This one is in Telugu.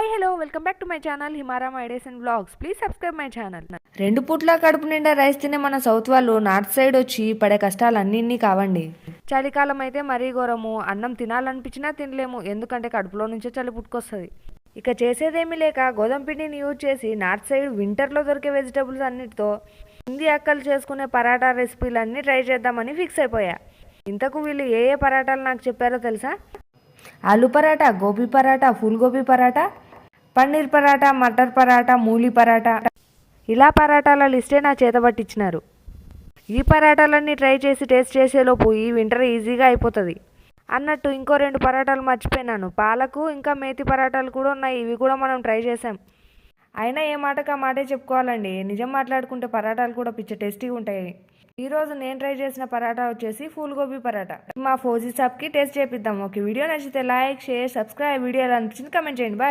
Hi hello welcome back to my channel Himaram ideas and vlogs. Please subscribe my channel. 2 పూట్ల కడుపు నిండా రైస్ తినే మన సౌత్ వాళ్ళు నార్త్ సైడ్ వచ్చి పడే కష్టాలు అన్నిన్ని కావండి. చలికాలం అయితే మరీ ఘోరము. అన్నం తినాలనిపించినా తినలేము, ఎందుకంటే కడుపులో నుంచే చలి పుట్టుకొస్తుంది. ఇక చేసేదేమీ లేక గోధుమ పిండిని యూజ్ చేసి నార్త్ సైడ్ వింటర్లో దొరికే వెజిటబుల్స్ అన్నిటితో హిందీ అక్కలు చేసుకునే పరాటా రెసిపీలన్నీ ట్రై చేద్దామని ఫిక్స్ అయిపోయా. ఇంతకు వీళ్ళు ఏ ఏ పరాటాలు నాకు చెప్పారో తెలుసా? ఆలు పరాటా, గోబీ పరాటా, ఫుల్ గోబీ పరాటా, పన్నీర్ పరాటా, మటర్ పరాటా, మూలి పరాటా. ఇలా పరాటాల లిస్టే నా చేత పట్టించినారు. ఈ పరాటాలన్నీ ట్రై చేసి టేస్ట్ చేసేలోపు ఈ వింటర్ ఈజీగా అయిపోతుంది. అన్నట్టు ఇంకో 2 పరాటాలు మర్చిపోయినాను. పాలకు ఇంకా మేతి పరాటాలు కూడా ఉన్నాయి, ఇవి కూడా మనం ట్రై చేసాం. అయినా ఏ మాటకు ఆ మాటే చెప్పుకోవాలండి. నిజం మాట్లాడుకుంటే పరాటాలు కూడా పిచ్చ టేస్టీగా ఉంటాయి. ఈరోజు నేను ట్రై చేసిన పరాటా వచ్చేసి ఫుల్ గోబీ పరాటా. మా ఫోజీ షాప్కి టేస్ట్ చేపిద్దాం. ఒక వీడియో నచ్చితే లైక్, షేర్, సబ్స్క్రైబ్. వీడియో ఎలా అనిపించింది కమెంట్ చేయండి. బాయ్.